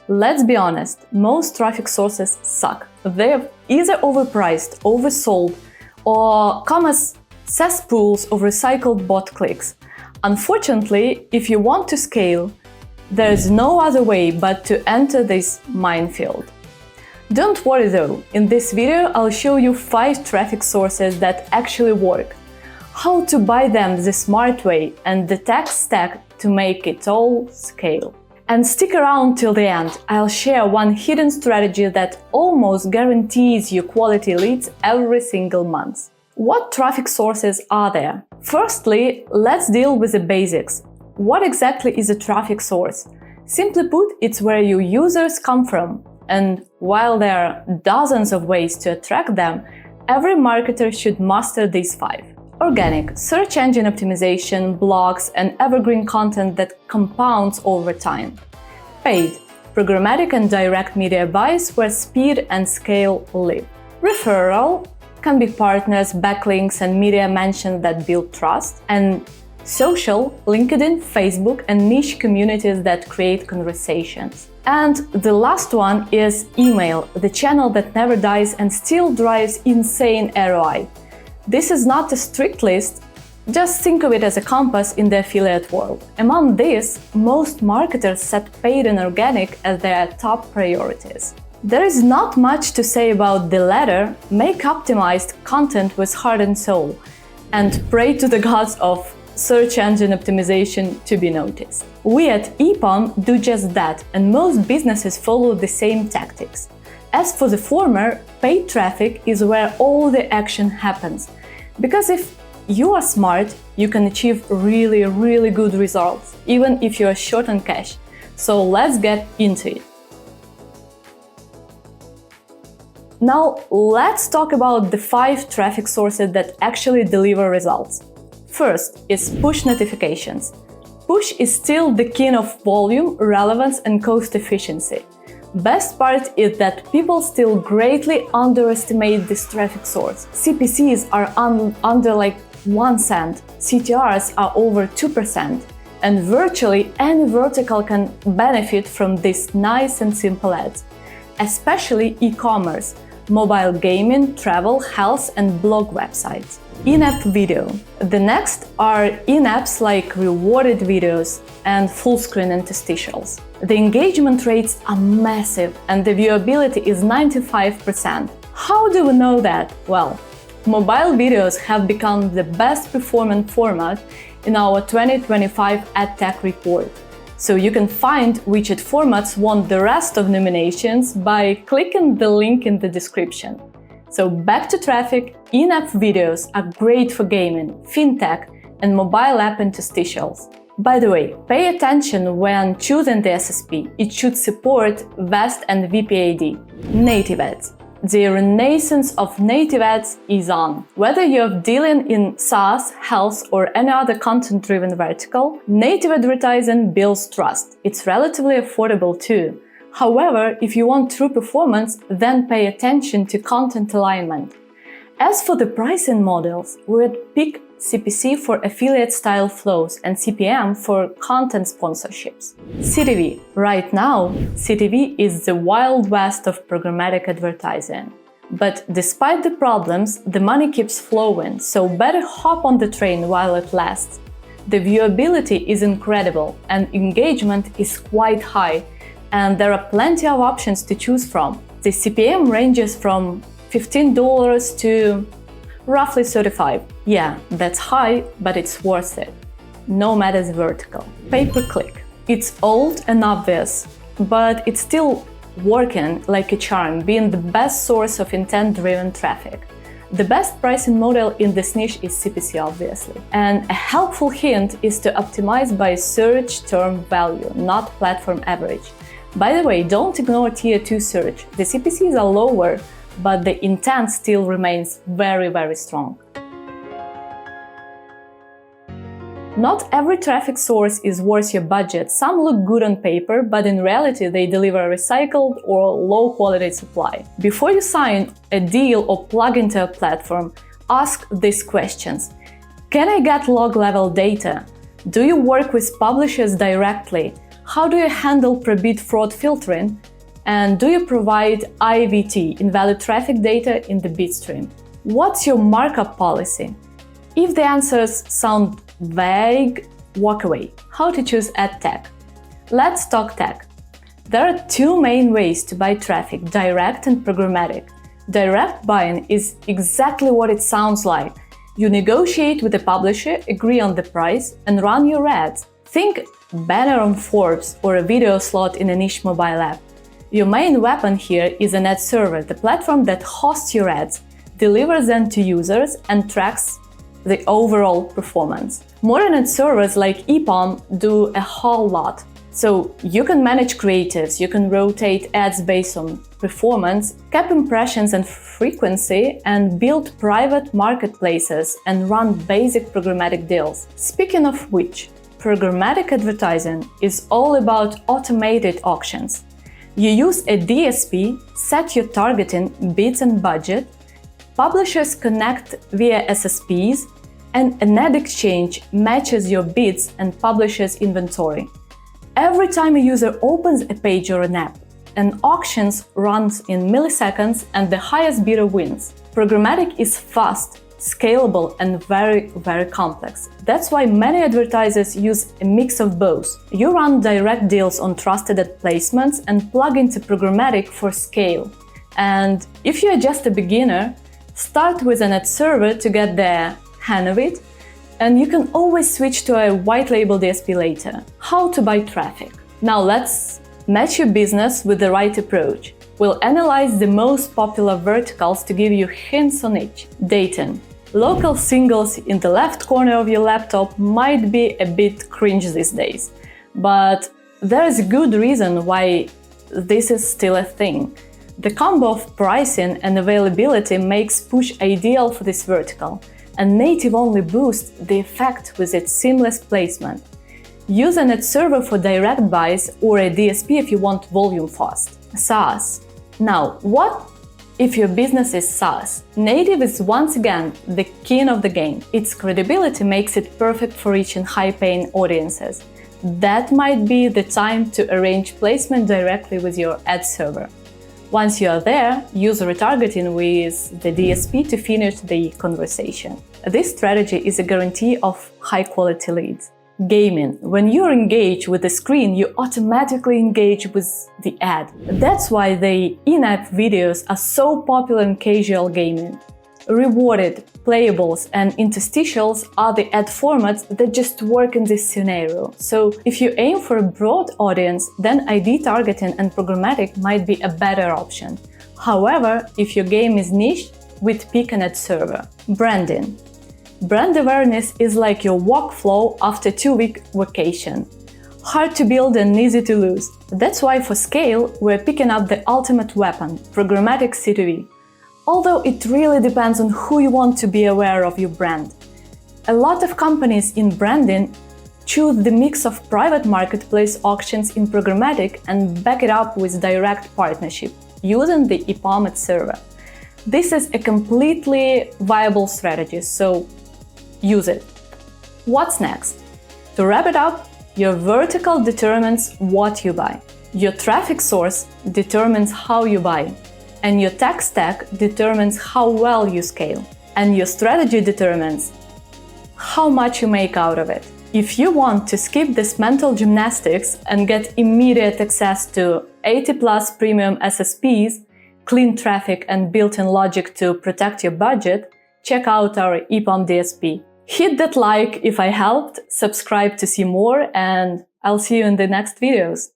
Let's be honest, most traffic sources suck. They're either overpriced, oversold, or come as cesspools of recycled bot clicks. Unfortunately, if you want to scale, there's no other way but to enter this minefield. Don't worry though, in this video I'll show you 5 traffic sources that actually work, how to buy them the smart way, and the tech stack to make it all scale. And stick around till the end, I'll share one hidden strategy that almost guarantees you quality leads every single month. What traffic sources are there? Firstly, let's deal with the basics. What exactly is a traffic source? Simply put, it's where your users come from. And while there are dozens of ways to attract them, every marketer should master these 5. Organic, search engine optimization, blogs, and evergreen content that compounds over time. Paid, programmatic and direct media buys where speed and scale live. Referral can be partners, backlinks, and media mentions that build trust. And social, LinkedIn, Facebook, and niche communities that create conversations. And the last one is email, the channel that never dies and still drives insane ROI. This is not a strict list, just think of it as a compass in the affiliate world. Among these, most marketers set paid and organic as their top priorities. There is not much to say about the latter. Make optimized content with heart and soul, and pray to the gods of search engine optimization to be noticed. We at Epom do just that, and most businesses follow the same tactics. As for the former, paid traffic is where all the action happens. Because if you are smart, you can achieve really good results, even if you are short on cash. So let's get into it. Now let's talk about the 5 traffic sources that actually deliver results. First is push notifications. Push is still the king of volume, relevance, and cost efficiency. Best part is that people still greatly underestimate this traffic source. CPCs are under like 1 cent, CTRs are over 2%, and virtually any vertical can benefit from these nice and simple ads, especially e-commerce, mobile gaming, travel, health, and blog websites. In-app video. The next are in-apps like rewarded videos and full-screen interstitials. The engagement rates are massive and the viewability is 95%. How do we know that? Well, mobile videos have become the best performing format in our 2025 AdTech report. So you can find which ad formats won the rest of nominations by clicking the link in the description. So back to traffic, in-app videos are great for gaming, fintech, and mobile app interstitials. By the way, pay attention when choosing the SSP. It should support VAST and VPAD. Native ads. The renaissance of native ads is on. Whether you're dealing in SaaS, health, or any other content-driven vertical, native advertising builds trust. It's relatively affordable too. However, if you want true performance, then pay attention to content alignment. As for the pricing models, we would pick CPC for affiliate-style flows and CPM for content sponsorships. CTV. Right now, CTV is the wild west of programmatic advertising. But despite the problems, the money keeps flowing, so better hop on the train while it lasts. The viewability is incredible and engagement is quite high, and there are plenty of options to choose from. The CPM ranges from $15 to roughly $35. Yeah, that's high, but it's worth it, no matter the vertical. Pay-per-click. It's old and obvious, but it's still working like a charm, being the best source of intent-driven traffic. The best pricing model in this niche is CPC, obviously. And a helpful hint is to optimize by search term value, not platform average. By the way, don't ignore Tier 2 search. The CPCs are lower, but the intent still remains very strong. Not every traffic source is worth your budget. Some look good on paper, but in reality they deliver recycled or low-quality supply. Before you sign a deal or plug into a platform, ask these questions. Can I get log-level data? Do you work with publishers directly? How do you handle pre-bid fraud filtering? And do you provide IVT, invalid traffic data, in the bid stream? What's your markup policy? If the answers sound vague, walk away. How to choose ad tech? Let's talk tech. There are two main ways to buy traffic: direct and programmatic. Direct buying is exactly what it sounds like. You negotiate with the publisher, agree on the price, and run your ads. Think banner on Forbes or a video slot in a niche mobile app. Your main weapon here is an ad server, the platform that hosts your ads, delivers them to users, and tracks the overall performance. Modern ad servers like Epom do a whole lot. So you can manage creatives, you can rotate ads based on performance, cap impressions and frequency, and build private marketplaces and run basic programmatic deals. Speaking of which, programmatic advertising is all about automated auctions. You use a DSP, set your targeting, bids and budget, publishers connect via SSPs, and an ad exchange matches your bids and publishers' inventory. Every time a user opens a page or an app, an auction runs in milliseconds and the highest bidder wins. Programmatic is fast, scalable, and very complex. That's why many advertisers use a mix of both. You run direct deals on trusted ad placements and plug into programmatic for scale. And if you're just a beginner, start with an ad server to get the hang of it, and you can always switch to a white label DSP later. How to buy traffic? Now let's match your business with the right approach. We'll analyze the most popular verticals to give you hints on each. Dating. Local singles in the left corner of your laptop might be a bit cringe these days, but there is a good reason why this is still a thing. The combo of pricing and availability makes push ideal for this vertical, and native only boosts the effect with its seamless placement. Use an ad server for direct buys or a DSP if you want volume fast. SaaS. Now, what if your business is SaaS? Native is once again the king of the game. Its credibility makes it perfect for reaching high-paying audiences. That might be the time to arrange placement directly with your ad server. Once you are there, use retargeting with the DSP to finish the conversation. This strategy is a guarantee of high-quality leads. Gaming. When you're engaged with the screen, you automatically engage with the ad. That's why the in-app videos are so popular in casual gaming. Rewarded, playables, and interstitials are the ad formats that just work in this scenario. So if you aim for a broad audience, then ID targeting and programmatic might be a better option. However, if your game is niche, we'd pick an ad server. Branding. Brand awareness is like your workflow after a 2-week vacation. Hard to build and easy to lose. That's why for scale, we're picking up the ultimate weapon, programmatic CTV. Although it really depends on who you want to be aware of your brand. A lot of companies in branding choose the mix of private marketplace auctions in programmatic and back it up with direct partnership, using the Epom Ad Server. This is a completely viable strategy, so use it. What's next? To wrap it up, your vertical determines what you buy. Your traffic source determines how you buy. And your tech stack determines how well you scale. And your strategy determines how much you make out of it. If you want to skip this mental gymnastics and get immediate access to 80+ premium SSPs, clean traffic and built-in logic to protect your budget, check out our Epom DSP. Hit that like if I helped, subscribe to see more, and I'll see you in the next videos.